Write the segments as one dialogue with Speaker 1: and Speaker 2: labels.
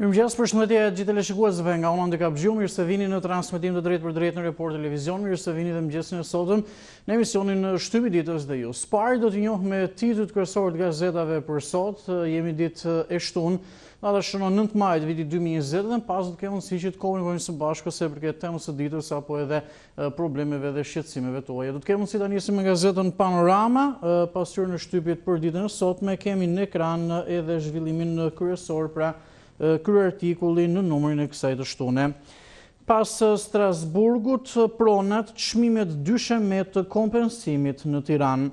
Speaker 1: Mirëmëngjes, përshëndetje gjithë teleshikuesve nga Ona Ndika Bgju, mirë se vini në transmetim të drejtë për drejtë në Report Televizion, mirë se vini dhe mëngjesin e sotëm në emisionin Shtypi Ditës dhe ju. Spari do t'i njoh me titujt kryesor të gazetave për sot, jemi ditë e shtunë, data shënon 9 maj të vitit 2020 dhe pas do të kemi mundësi që të komunikojmë së bashku se përket temës së ditës apo edhe problemeve dhe shqetësimeve tuaja. Do të kemi mundësi ta nisim me gazetën Panorama, pasqyrë në shtypjet për ditën e sotme, kemi në ekran edhe zhvillimin kryesor pra kryer artikulli në numrin e kësaj të shtune. Pas Strasburgut, pronat çmimet dysheme të kompensimit në Tiranë.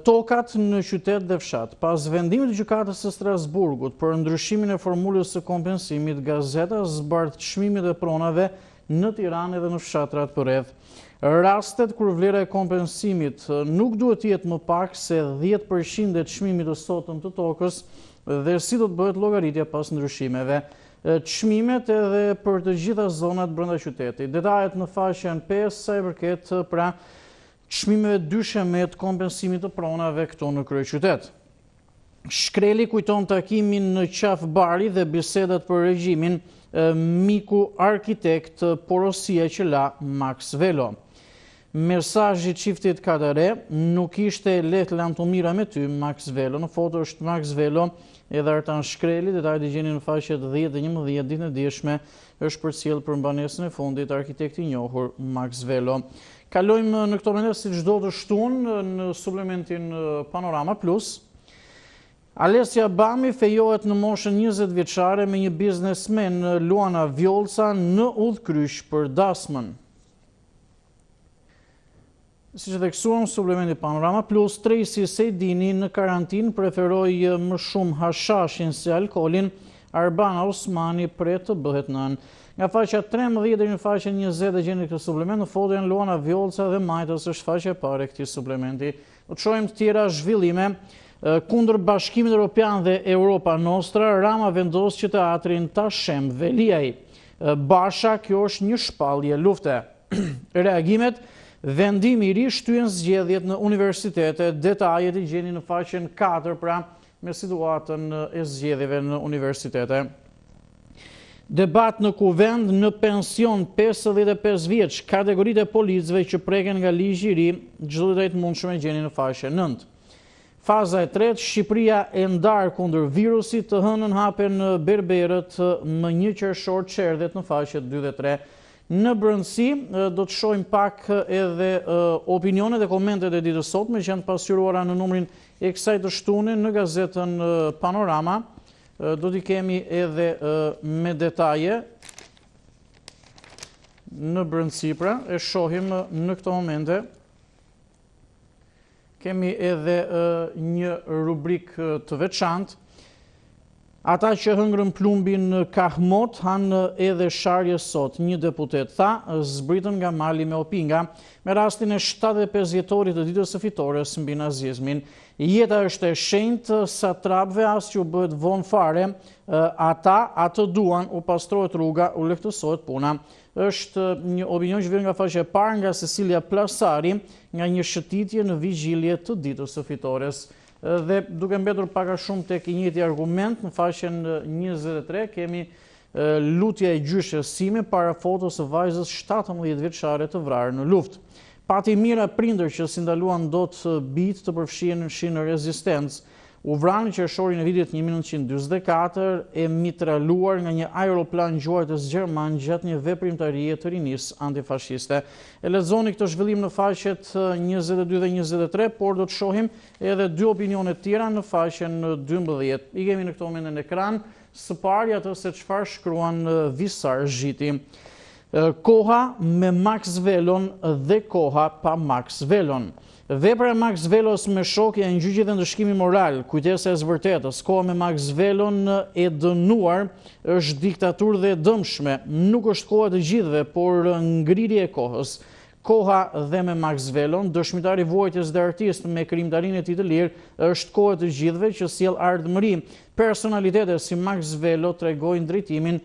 Speaker 1: Tokat në qytet dhe fshat. Pas vendimit të gjykatës së Strasburgut për ndryshimin e formulës së kompensimit, gazeta zbardh çmimet e pronave në Tiranë dhe në fshatrat përreth. Rastet kur vlera e kompensimit nuk duhet të jetë më pak se 10% e çmimit të sotëm të tokës dhe si do të bëhet llogaritja pas ndryshimeve. Çmimet edhe për të gjitha zonat brenda qytetit. Detajet në faqen 5 sa i përket pra çmimeve dysheme të kompensimit të pronave këtu në kryeqytet. Shkreli kujton takimin në Qafbari dhe bisedat për regjimin miku arkitekt porosia që la Max Velo. Mesazhi çiftit Katare, nuk ishte lehtë lantumira me ty, Max Velo. Në foto është Max Velo edhe Artan Shkreli, detajet i gjeni në faqet 10 dhe 11, ditën e dieshme është përcjell për mbanesën e fundit arkitekti i njohur Max Velo. Kalojmë në këto momente si çdo të shtunë në suplementin Panorama Plus. Alessia Bami fejohet në moshën 20 vjeçare me një biznesmen, Luana Vjollca, në udhkryq për dasmën. Si që theksuam, suplementi Panorama Plus, Tracy Sejdini në karantinë preferoi më shumë hashashin se alkolin, Arbana Osmani pre të bëhet nën. Nga faqja 13 deri në faqen 20 e gjeni këtë suplement, në foto janë Luana Vjollca dhe Majtës është faqja e parë e këtij suplementi. Do të shohim të tjera zhvillime. Kundër Bashkimit Evropian dhe Europa Nostra, Rama vendos që teatrin ta shem Veliaj. Basha, kjo është një shpallje lufte. Reagimet, vendimi i ri shtyen zgjedhjet në universitete, detajet i gjeni në faqen 4 pra me situatën e zgjedhjeve në universitete. Debat në kuvend në pension 55 vjeç, kategoritë e policëve që preken nga ligji i ri, çdo detaj të mundshëm e gjeni në faqen 9. Faza e tretë, Shqipëria e ndarë kundër virusit, të hënën hapen berberët më 1 qershor çerdhet në faqet 2 dhe 3. Në brëndësi, do të shohim pak edhe opinionet e komentet e ditës sotme që janë pasqyruara në numrin e kësaj të shtunë në gazetën Panorama. Do t'i kemi edhe me detaje në brëndësi pra, e shohim në këto momente. Kemi edhe një rubrik të veçantë. Ata që hëngrën plumbin në Kahmot hanë edhe sharje sot. Një deputet tha, zbritën nga mali me opinga, me rastin e 75 vjetorit të ditës së fitores mbi nazizmin. Jeta është e shenjtë, satrapëve as që u bëhet vonë fare, ata atë duan, u pastrohet rruga, u lehtësohet puna. Është një opinion që vjen nga faqja e parë nga Cecilia Plasari, nga një shëtitje në vigjilje të ditës së fitores. Dhe duke mbetur pak a shumë tek i njëjti argument, në faqen 23 kemi lutja e gjyshes Sime para fotos së vajzës 17 vjeçare të vrarë në luftë. Pati mira prindër që si ndaluan dot bijtë të përfshihen në rezistencë. U vranë në qershorin e vitit 1944 e mitraluar nga një aeroplan gjuajtës gjerman gjatë një veprimtarie të rinisë antifashiste. E lexoni këtë zhvillim në faqet 22 dhe 23, por do të shohim edhe dy opinione tjera në faqen 12. I kemi në këto momente në ekran, së pari atë se çfarë shkruan Visar Zhiti. Koha me Max Velon dhe koha pa Max Velon. Vepra e Max Velos me shok janë gjyqje dhe ndëshkimi moral, kujtesa e zvërtetës. Koha me Max Velon e dënuar është diktaturë dhe dëmshme. Nuk është koha të gjithëve, por ngrirje e kohës. Koha dhe me Max Velon, dëshmitari vuajtjes dhe artist me krijimtarinë e tij të lirë, është koha të gjithëve që sjell ardhmëri. Personalitete si Max Velo tregojnë drejtimin,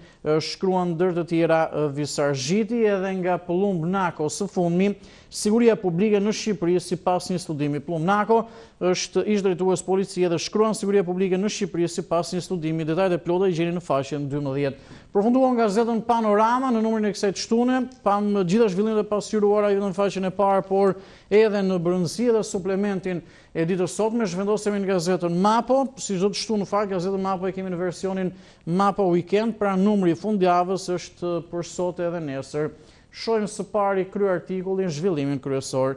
Speaker 1: shkruan ndër të tjera Visargjiti, edhe nga Plumb Nako së fundmi, siguria publike në Shqipëri sipas një studimi. Plumb Nako është ish drejtues policie dhe shkruan siguria publike në Shqipëri sipas një studimi. Detajet e plota i gjeni në faqen 12. Përfunduan gazetën Panorama në numrin e kësaj shtune, pam gjitha zhvillimet e pasqyruara jo në faqen e parë, por edhe në brëndësi dhe suplementin e ditës sotme. Zhvendosemi në gazetën Mapo, si çdo të shtunë në fakt gazetën Mapo e kemi në versionin Mapo Weekend, pra numri i fundjavës është për sot edhe nesër. Shohim së pari kryeartikullin zhvillimin kryesor.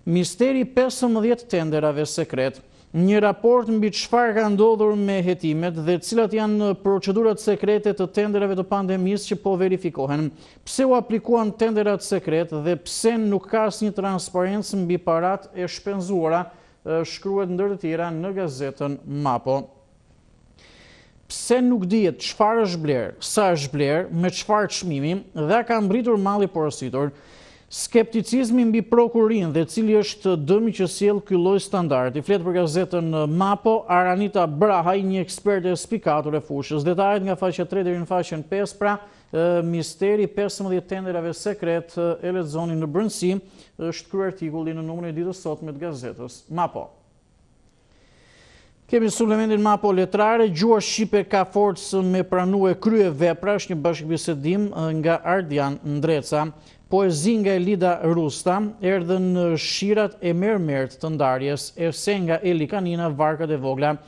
Speaker 1: Misteri 15 tenderave sekret. Një raport mbi çfarë ka ndodhur me hetimet dhe cilat janë procedurat sekrete të tenderave të pandemisë që po verifikohen. Pse u aplikuan tenderat sekret dhe pse nuk ka asnjë transparencë mbi parat e shpenzuara, shkruhet ndër të tjera në gazetën Mapo. Pse nuk dihet çfarë është bler, sa është bler, me çfarë çmimi dhe ka mbritur malli porositur. Skepticizmi mbi prokurin dhe cili është dëmi që sjell ky lloj standardi. Flet për gazetën Mapo Aranita Brahaj, një ekspert e spikatur e fushës. Detajet nga faqja 3 deri në faqen 5, pra misteri 15 tenderave sekret e lexoni në brëndësi, është kryeartikulli në numrin e ditës sotme të gazetës Mapo. Kemi suplementin Mapo letrare, gjua shqipe ka forcë me pranue krye vepra, është një bashkëbisedim nga Ardian Ndreca. Poezi nga Elida Rusta, erdhën shirat e mermert të ndarjes, ese nga Eli Kanina, varkat e vogla,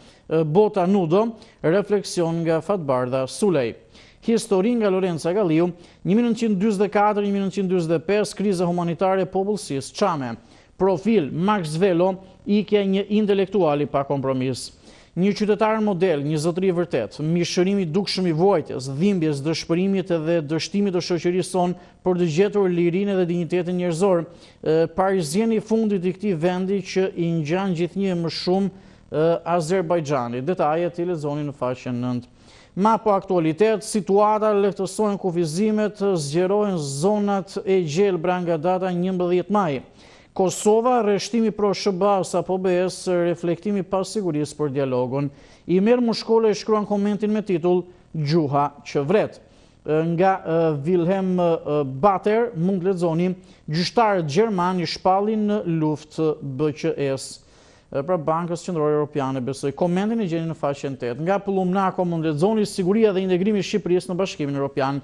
Speaker 1: Bota Nudo, refleksion nga Fatbardha Sulej. Histori nga Lorenza Galliu, 1944-1945, kriza humanitare e popullsisë Çame. Profil Max Velo, ikja një intelektuali pa kompromis. Një qytetar model, një zotëri vërtet, mishërimi dukshëm i vuajtjes, dhimbjes, dëshpërimit dhe dështimit të shoqërisë sonë për të gjetur lirinë dhe dinjitetin njerëzor. Parizjeni i fundit i këtij vendi që i ngjan gjithnjë më shumë Azerbajxhanit. Detajet i lexoni në faqen 9. Mapo aktualitet, situata lehtësojnë kufizimet, zgjerohen zonat e gjelbra nga data 11 maj. Kosova, rreshtimi pro SBA-s apo BE-s, reflektimi pas sigurisë për dialogun. Imer Mushkole shkruan komentin me titull Gjuha që vret. Nga Wilhelm Bater, mund të lexoni, gjyqtarët gjerman i shpallin në luftë BQE-s. Pra Bankës Qendrore Europiane, besoj. Komentin e gjeni në faqen 8. Nga Plumb Nako mund të lexoni siguria dhe integrimi i Shqipërisë në Bashkimin Evropian.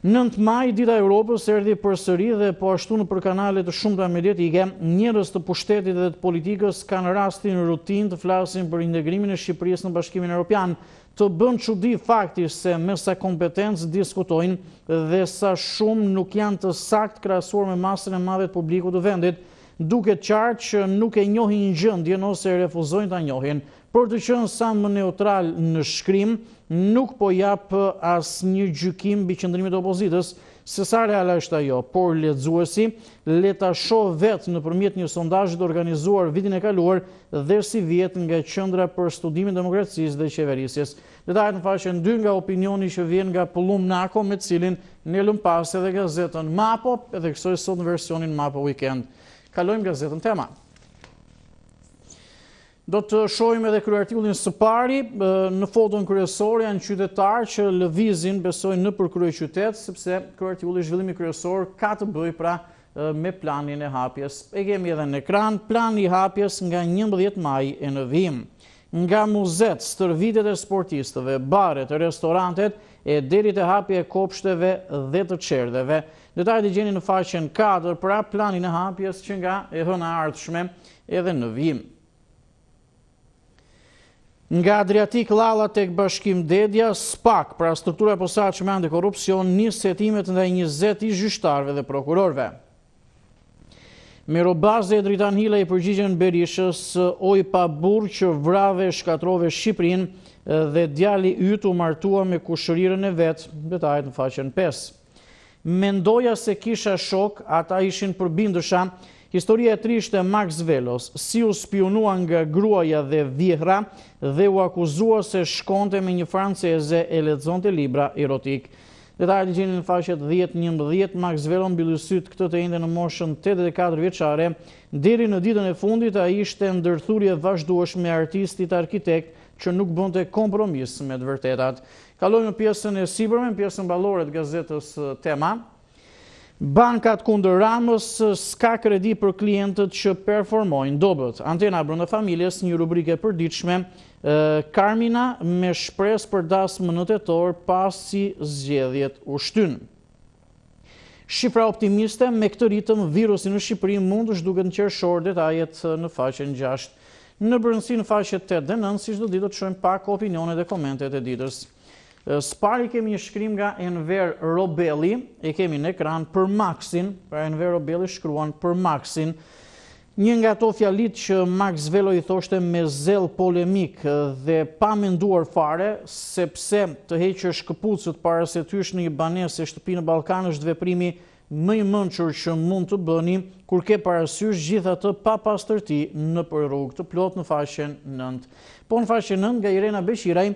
Speaker 1: 9 maj, Dita e Europës erdhi përsëri dhe po ashtu në për kanale të shumta mediatike, njerëz të pushtetit dhe të politikës kanë rastin rutinë të flasin për integrimin e Shqipërisë në Bashkimin Evropian. Të bën çudi fakti se me sa kompetencë diskutojnë dhe sa shumë nuk janë të saktë krahasuar me masën e madhe të publikut të vendit, duket qartë që nuk e njohin gjendjen ose e refuzojnë ta njohin. Për të qenë sa më neutral në shkrim, nuk po jap asnjë gjykim mbi qëndrimet e opozitës, se sa reale është ajo, por lexuesi le ta shoh vetë nëpërmjet një sondazhi të organizuar vitin e kaluar dhe si vjet nga Qendra për Studimin e Demokracisë dhe Qeverisjes. Detajet në faqen 2 nga opinioni që vjen nga Plumb Nako, me të cilin ne lëm pas edhe gazetën Mapo, edhe kësaj sot në versionin Mapo Weekend. Kalojmë gazetën Tema. Do të shohim edhe kryeartikullin së pari, në foton kryesor janë qytetarë që lëvizin, besoj, në për kryeqytet, sepse kryeartikulli zhvillimi kryesor ka të bëjë pra me planin e hapjes. E kemi edhe në ekran, plani i hapjes nga 11 maj e në vijim. Nga muzet, stërvitet e sportistëve, baret, restorantet, e deri te hapja e kopshteve dhe të çerdheve. Detajet i gjeni në faqen 4, pra planin e hapjes që nga e hëna ardhshme edhe në vijim. Nga Adriatik Lalla tek Bashkim Dedja, SPAK, pra struktura e posaçme antikorrupsion, nis hetimet ndaj 20 gjyqtarëve dhe prokurorëve. Me robaze e Dritan Hila i përgjigjen Berishës, oj pa burr që vrave shkatrove Shqipërinë dhe djali yt u martua me kushërirën e vet, detajet në faqen 5. Mendoja se kisha shok, ata ishin përbindësha. Historia e trishtë e Max Velos, si u spionua nga gruaja dhe vjehra dhe u akuzua se shkonte me një franceze e lexonte libra erotik. Detajet i gjeni në faqet 10-11, Max Velo mbylli syt këtë të ende në moshën 84 vjeçare, deri në ditën e fundit ai ishte ndërthurje vazhdueshme me artistit arkitekt që nuk bënte kompromis me të vërtetat. Kalojmë në pjesën e sipërme, në pjesën ballore të gazetës Tema. Bankat kundër Ramës, s'ka kredi për klientët që performojnë dobët. Antena brenda familjes, një rubrike e përditshme, Carmina me shpresë për dasmë në tetor pasi zgjedhjet u shtyn. Shifra optimiste me këtë ritëm virusi në Shqipëri mund të zhduket në qershor, detajet në faqen 6. Në brendësi në faqet 8 dhe 9, si çdo ditë të shohim pak opinionet dhe komentet e ditës. Së pari kemi një shkrim nga Enver Robelli, e kemi në ekran për Maxin, pra Enver Robelli shkruan për Maxin. Një nga ato fjalit që Max Velo i thoshte me zell polemik dhe pa menduar fare, sepse të heqësh këpucët para se të hysh në një banesë e shtëpi në Ballkan është veprimi më i mençur që mund të bëni kur ke parasysh gjithatë pa pastërti në rrugë, të plot në faqen 9. Po në faqen 9 nga Irena Beqiraj,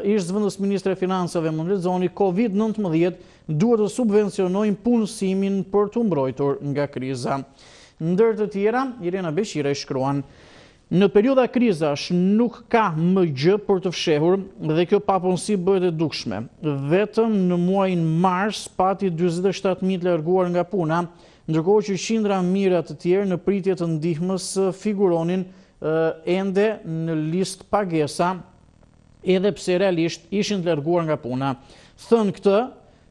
Speaker 1: ish zëvendës ministre e financave mund lexoni COVID-19 duhet të subvencionojnë punësimin për të mbrojtur nga kriza. Ndër të tjera, Irena Beqiraj shkruan: në periudha krizash nuk ka më gjë për të fshehur dhe kjo papunësi bëhet e dukshme. Vetëm në muajin mars pati 47.000 të larguar nga puna, ndërkohë që qindra mijëra të tjerë në pritje të ndihmës figuronin ende në listë pagesa, edhe pse realisht ishin të larguar nga puna. Thënë këtë,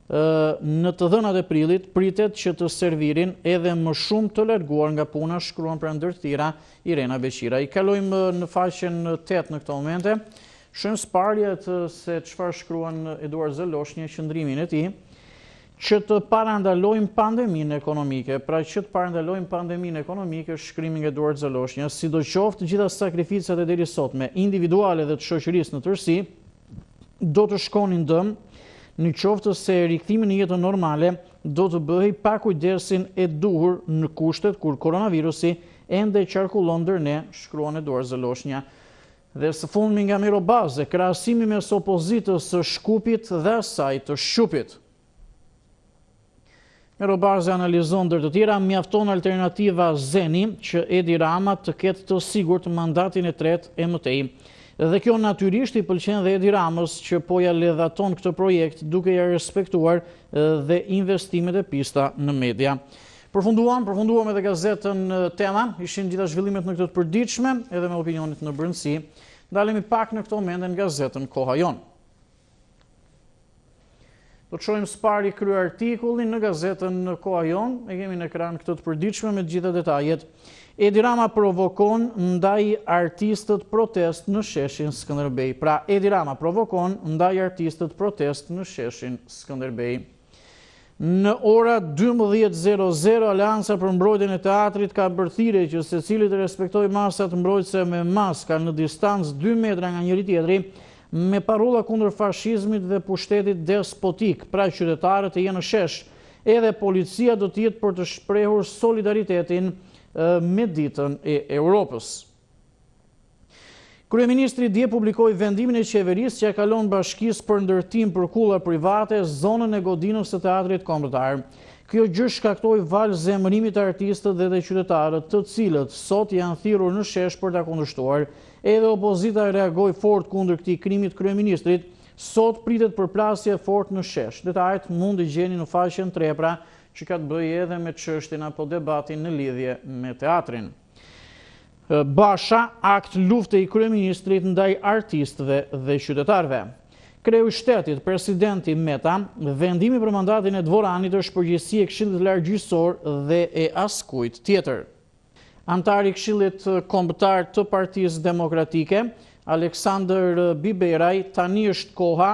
Speaker 1: në të dhënat e prillit pritet që të servirin edhe më shumë të larguar nga puna, shkruan pra ndër të tjera Irena Beqira. I kalojmë në faqen 8 në këto momente. Shohim sparjet se çfarë shkruan Eduard Zaloshnje, qëndrimin e tij, që të parandalojmë pandeminë ekonomike. Pra që të parandalojmë pandeminë ekonomike, shkrimi nga Eduard Zaloshnja, sidoqoftë të gjitha sakrificat e deri sotme, individuale dhe të shoqërisë në tërësi, do të shkonin dëm, në qoftë se rikthimi në jetën normale do të bëhej pa kujdesin e duhur në kushtet kur koronavirusi ende qarkullon ndër ne, shkruan Eduard Zaloshnja. Dhe së fundmi nga Mirobaze, krahasimi mes opozitës së Shkupit dhe asaj të Shqupit. Mirobaze analizon ndër të tjera, mjafton alternativa Zeni që Edi Rama të ketë të sigurt mandatin e tretë e mëtej. Dhe kjo natyrisht i pëlqen dhe Edi Ramës që po ja ledhaton këtë projekt duke ja respektuar dhe investimet e pista në media. Përfunduam edhe gazetën Tema, ishin gjitha zhvillimet në këtë të përditshme edhe me opinionit në brendësi. Dalemi pak në këto momente në gazetën Koha Jon. Do të shohim së pari krye artikullin në gazetën Koha Jon, e kemi në ekran këtë të përditshme me të gjitha detajet. Edi Rama provokon ndaj artistët protest në sheshin Skënderbej. Pra, Edi Rama provokon ndaj artistët protest në sheshin Skënderbej. Në ora 12:00, Aleanca për mbrojtjen e teatrit ka bërthire që secili të respektojë masat mbrojtëse me maska në distancë 2 metra nga njëri tjetri, me parolla kundër fashizmit dhe pushtetit despotik. Pra, qytetarët e jenë në shesh, edhe policia do të jetë për të shprehur solidaritetin me ditën e Europës. Kryeministri dje publikoi vendimin e qeverisë që e kalon bashkisë për ndërtim për kulla private zonën e godinës së teatrit kombëtar. Kjo gjë shkaktoi val zemërimi të artistët dhe të qytetarët, të cilët sot janë thirrur në shesh për ta kundërshtuar. Edhe opozita reagoi fort kundër këtij krimi të kryeministrit. Sot pritet përplasje fort në shesh. Detajet mund të gjeni në faqen 3 pra, që ka të bëjë edhe me çështjen apo debatin në lidhje me teatrin. Basha, akt lufte i kryeministrit ndaj artistëve dhe qytetarëve. Kreu i shtetit, presidenti Meta, vendimi për mandatin e Dvoranit është përgjegjësi e Këshillit Largjësor dhe e askujt tjetër. Antari i Këshillit Kombëtar të Partisë Demokratike, Aleksandr Biberaj, tani është koha,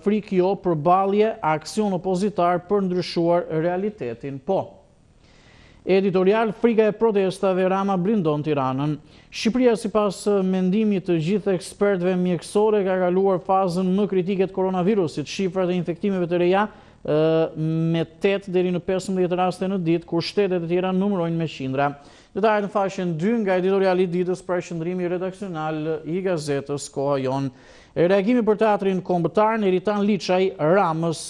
Speaker 1: frikë jo, përballje, aksion opozitar për ndryshuar realitetin. Po. Editorial, frika e protestave, Rama blindon Tiranën. Shqipëria, sipas mendimit të gjithë ekspertëve mjekësore, ka kaluar fazën më kritike të koronavirusit. Shifrat e infektimeve të reja me 8 deri në 15 raste në ditë, kur shtetet e tjera numërojnë me qindra. Detajet në faqen 2 nga editoriali i ditës për qëndrimi redaksional i gazetës Koha Jon. Reagimi për teatrin kombëtar në Eritan Liçaj, Ramës,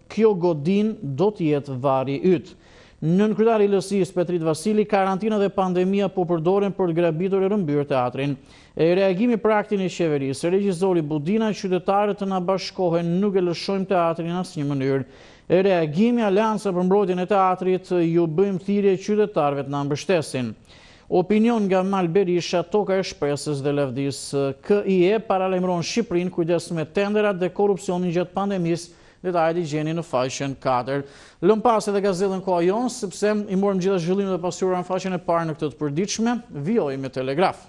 Speaker 1: kjo godin do të jetë vari yt. Nënkryetari i LSI-s Petrit Vasili, karantina dhe pandemia po përdoren për të grabitur e rëmbyer teatrin. Reagimi për aktin e qeverisë, regjizori Budina, qytetarët të na bashkohen, nuk e lëshojmë teatrin në asnjë mënyrë. Reagimi Aleanca për mbrojtjen e teatrit, ju bëjmë thirrje qytetarëve të na mbështesin. Opinion nga Mal Berisha, toka e shpresës dhe lavdis. KIE paralajmëron Shqipërinë kujdes me tenderat dhe korrupsionin gjatë pandemisë. Detajet i gjeni në faqen 4. Lëm pas edhe gazetën Koha Jon, sepse i morëm gjitha zhvillimet dhe pasura në faqen e parë në këtë të përditshme, vijoj me Telegraf.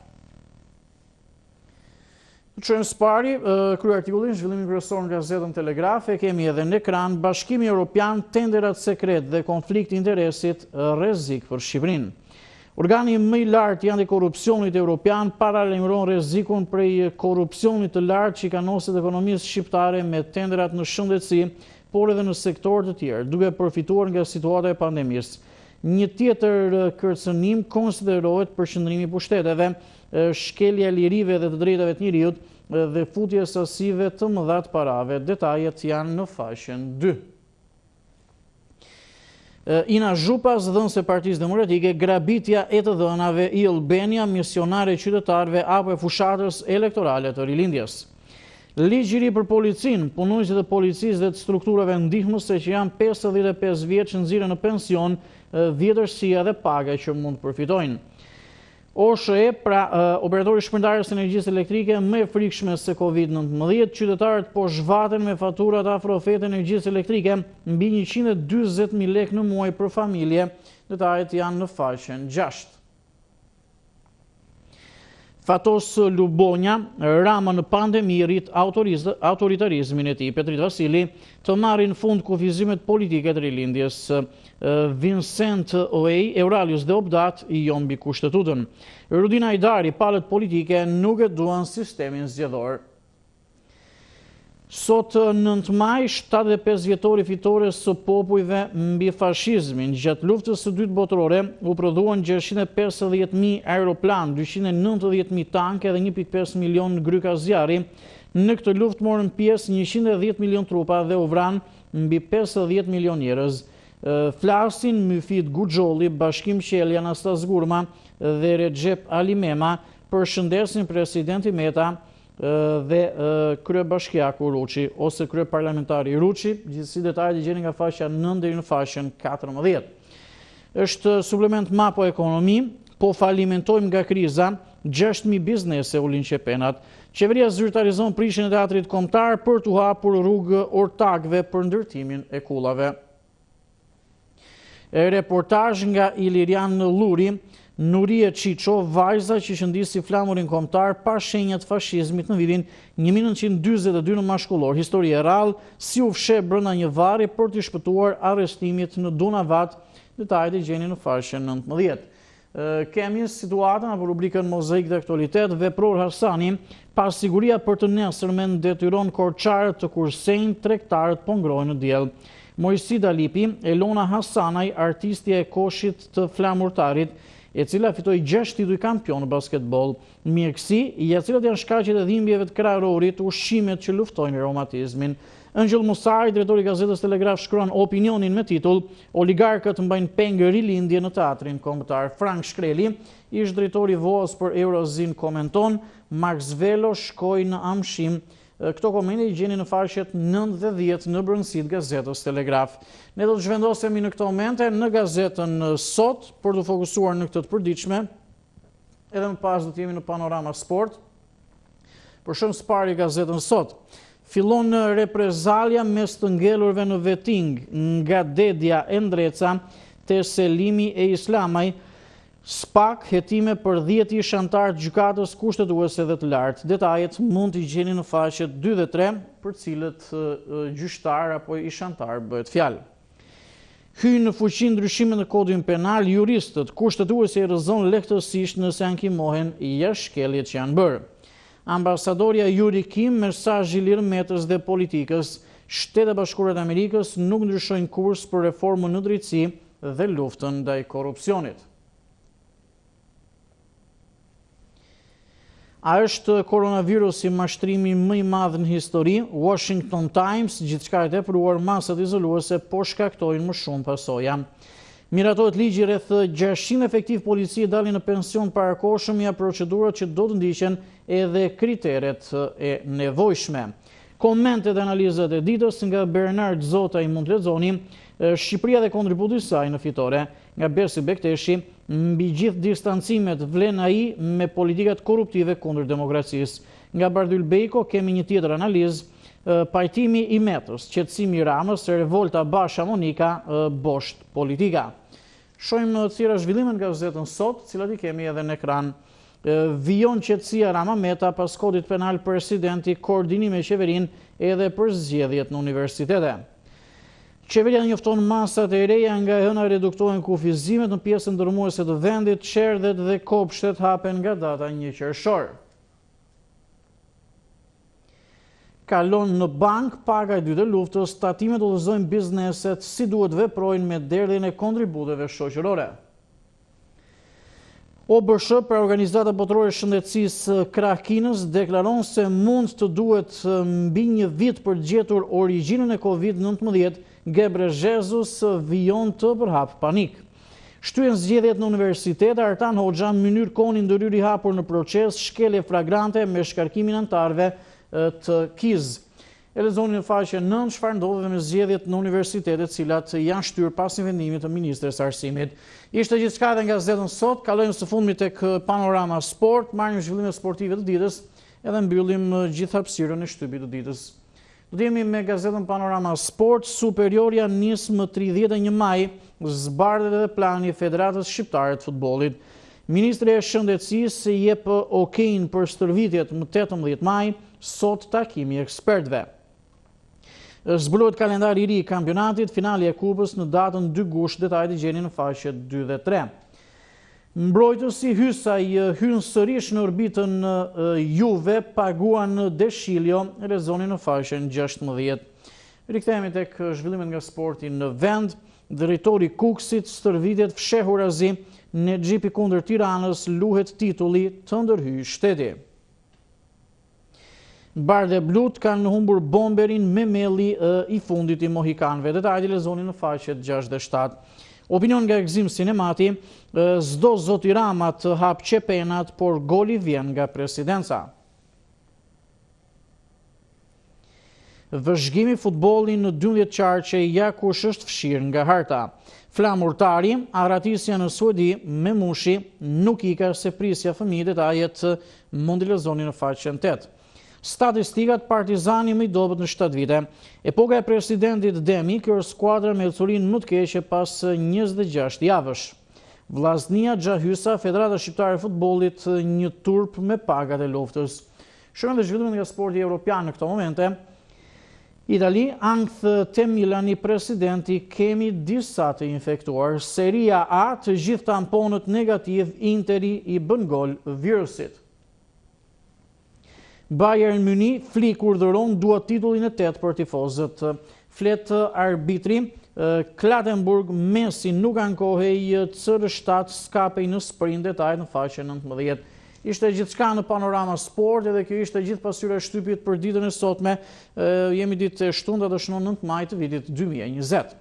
Speaker 1: Çojmë spari, krye artikullin, zhvillimin kryesor në gazetën Telegraf, e kemi edhe në ekran, Bashkimi Evropian, tenderat sekret dhe konflikt interesit, rrezik për Shqipërinë. Organi më i lartë i antikorrupsionit evropian paralajmëron rrezikun prej korrupsionit të lartë që i kanoset ekonomisë shqiptare me tenderat në shëndetësi, por edhe në sektor të tjerë, duke përfituar nga situata e pandemisë. Një tjetër kërcënim konsiderohet përqendrimi i pushteteve, shkelja e lirive dhe të drejtave të njerëzit dhe futja e sasive të mëdha të parave. Detajet janë në faqen 2. Ina Zhupas, dhënëse Partisë Demokratike, grabitja e të dhënave i Albania, misionare qytetarëve apo e fushatës elektorale të rilindjes. Ligj i ri për policinë, punonjësit e policisë dhe të strukturave ndihmëse që janë 55 vjeç nxirren në pension, vjetërsia dhe paga që mund të përfitojnë. OSHE, operatori shpërndarjes së energjisë elektrike, më e frikshme se Covid-19, qytetarët po zhvaten me faturat afro oferte energjisë elektrike mbi 140.000 lekë në muaj për familje. Detajet janë në faqen 6. Fatos Lubonja, Rama në pandemi rrit autoritarizmin e tij. Petrit Vasili të marrin fund kufizimet politike të rilindjes. Vincent Oej, Euralius dhe Obdat i jon mbi kushtetutën. Rudina Hajdari, palët politike nuk e duan sistemin zgjedhor. Sot 9 maj, 75 vjetori fitores së popujve mbi fashizmin. Gjatë luftës së dytë botërore u prodhuan 650.000 aeroplan, 290.000 tanke dhe 1.5 milion gryka zjarri. Në këtë luftë morën pjesë 110 milion trupa dhe u vranë mbi 50 milion njerëz. Flasin Myfit Guxholli, Bashkim Qelja, Anastas Gurma dhe Recep Ali Mema përshëndesin presidenti Meta dhe kryebashkiaku Ruçi ose kryeparlamentari Ruçi. Gjithsesi detajet i gjeni nga faqja 9 deri në faqen 14. Është suplement Mapo Ekonomi, po falimentojmë nga kriza, 6.000 biznese u linqepenat. Qeveria zyrtarizon prishjen e teatrit kombëtar për t'u hapur rrugë ortakëve për ndërtimin e kullave. Reportazh nga Ilirian Luri, Nurie Qiqo, vajza që shëndisi flamurin kombëtar pa shenjat fashizmit në vitin 1942 në mashkullor. Histori e rrallë, si u fshe brenda një varri për t'i shpëtuar arrestimit në Dunavat. Detajet i gjeni në faqen 19. Kemi situatën apo rubrikën Mozaik dhe Aktualitet. Vepror Hasani, pas siguria për të nesërmen detyron korçarët të kursejnë, tregtarët po ngrojnë në diell. Mojsi Dalipi, Elona Hasanaj, artistja e koshit të flamurtarit, e cila fitoi 6 tituj kampion në basketbol. Mjekësi, ja cilat janë shkaqet e dhimbjeve të krarorit, ushqimet që luftojnë reumatizmin. Ëngjëll Musari, drejtori i gazetës Telegraf, shkruan opinionin me titull Oligarkët mbajnë pengë rilindje në teatrin kombëtar. Frank Shkreli, ish drejtori VOS për Eurozin, komenton Max Velo shkoi në amshim. Këto komente i gjeni në faqet 9 dhe 10 në brendësitë gazetës Telegraf. Ne do të zhvendosemi në këto momente në gazetën Sot për të fokusuar në këtë të përditshme. Edhe më pas do të jemi në Panorama Sport. Për shemb spari gazetën Sot. Fillon reprezalia mes të ngelurve në veting nga Dedja e Ndreca te Selimi e Islamaj. SPAK hetime për 10 ish antarë gjykatës kushtetuese dhe të lartë. Detajet mund t'i gjeni në faqet 2 dhe 3, për cilët gjyqtar apo ish antar bëhet fjalë. Hyjnë në fuqi ndryshimet në kodin penal, juristët kushtetuesi e rrëzon lehtësisht nëse ankimohen jashtkelljet që janë bërë. Ambasadorja Yuri Kim, mesazh i lirë metës dhe politikës. Shtetet e Bashkuara të Amerikës nuk ndryshojnë kurs për reformën në drejtësi dhe luftën ndaj korrupsionit. A është koronavirusi mashtrimi më i madh në histori? Washington Times, gjithçka e tepruar, masat izoluese po shkaktojnë më shumë pasoja. Miratohet ligji rreth 600 efektiv policie dalin në pension parakohshëm ja procedurat që do të ndiqen edhe kriteret e nevojshme. Komentet e analizat e ditës nga Bernard Zota i mund të lexoni. Shqipëria dhe kontributi i saj në fitore, nga Bersi Bekteshi, mbi gjithë distancimet vlen ai me politikat korruptive kundër demokracisë. Nga Bardhyl Bejko kemi një tjetër analizë, pajtimi i Metës, qetësimi i Ramës, revolta Basha Monika, bosht politika. Shohim tjera zhvillime nga gazetën sot, cilat i kemi edhe në ekran. Vijon qetësia Rama Meta pas kodit penal presidenti koordinim me qeverinë edhe për zgjedhjet në universitete. Qeveria njofton masat e reja nga hëna reduktohen kufizimet në pjesën ndërmuese të vendit, qerdhet dhe kopshtet hapen nga data 1 qershor. Kalon në bank paga e dytë e luftës, tatimet udhëzojnë bizneset si duhet veprojnë me derdhjen e kontributeve shoqërore. OBSH për Organizata Botërore e Shëndetësisë krah Kinës deklaron se mund të duhet mbi një vit për gjetur origjinën e COVID-19, Gebrejezus vijon të përhap panik. Shtyen zgjedhjet në universitet, Artan Hoxha mënyrë koni ndërhyri hapur në proces, shkelje flagrante me shkarkimin antarëve të KIZ. E lexoni në faqe 9 çfarë ndodhi me zgjedhjet në universitetet, cilat janë shtyr pas një vendimi të ministres arsimit. Ishte gjithçka edhe nga gazetën sot, kalojmë së fundmi tek panorama sport, marrim zhvillimet sportive të ditës, edhe mbyllim gjithë hapësirën e Shtypit të ditës. Do të jemi me gazetën Panorama Sport. Superioria nis më 31 maj, zbardhet edhe plani i Federatës Shqiptare të Futbollit. Ministri e Shëndetësisë jep okejin për stërvitjet më 18 maj, sot takimi i ekspertëve. Zbulohet kalendari i ri i kampionatit, finali e kupës në datën 2 gusht, detajet i gjeni në faqet 2 dhe 3. Mbrojtësi Hysaj hyn sërish në orbitën Juve, paguan Deshilio, lexoni në faqen 16. Rikthehemi tek zhvillimet nga sporti në vend. Drejtori Kuksit, stërvitjet fshehurazi, në Xhipi kundër Tiranës luhet titulli të ndërhyjë shteti. Bardhe Blut kanë humbur bomberin me melli i fundit i mohikanëve. Detajet lexoni në faqet 6 dhe 7. Opinion nga Gzim Sinemati, s'do zoti Rama të hap qepenat, por goli vjen nga presidenca. Vëzhgimi futbolli në 12 qarqe, ja kush është fshirë nga harta. Flamurtari, arratisja në Suedi me mushi, nuk i ka se prisja fëmijë, detajet mundi lexoni në faqen 8. Statistikat Partizani më i dobët në 7 vite. Epoka e presidentit Demi, kjo është skuadra me ecurinë më të keqe pas 26 javësh. Vllaznia Xhahysa, Federata Shqiptare e Futbollit, një turp me pagat e luftës. Shohim dhe zhvillimet nga sporti evropian në këto momente. Itali, ankth te Milani presidenti, kemi disa të infektuar. Seria A, të gjithë tamponët negativ, Interi i bën gol virusit. Bayern Munich, Flick urdhëron dua titullin e 8 për tifozët. Flet arbitri, Klatenburg, Messi nuk ankohej, CR7 skapej në sprint, detajet në faqen 19. Ishte gjithçka në Panorama Sport, edhe kjo ishte gjithë pasyra e Shtypit për ditën e sotme. Jemi ditë e shtunë, dhe shënon 9 maj të vitit 2020.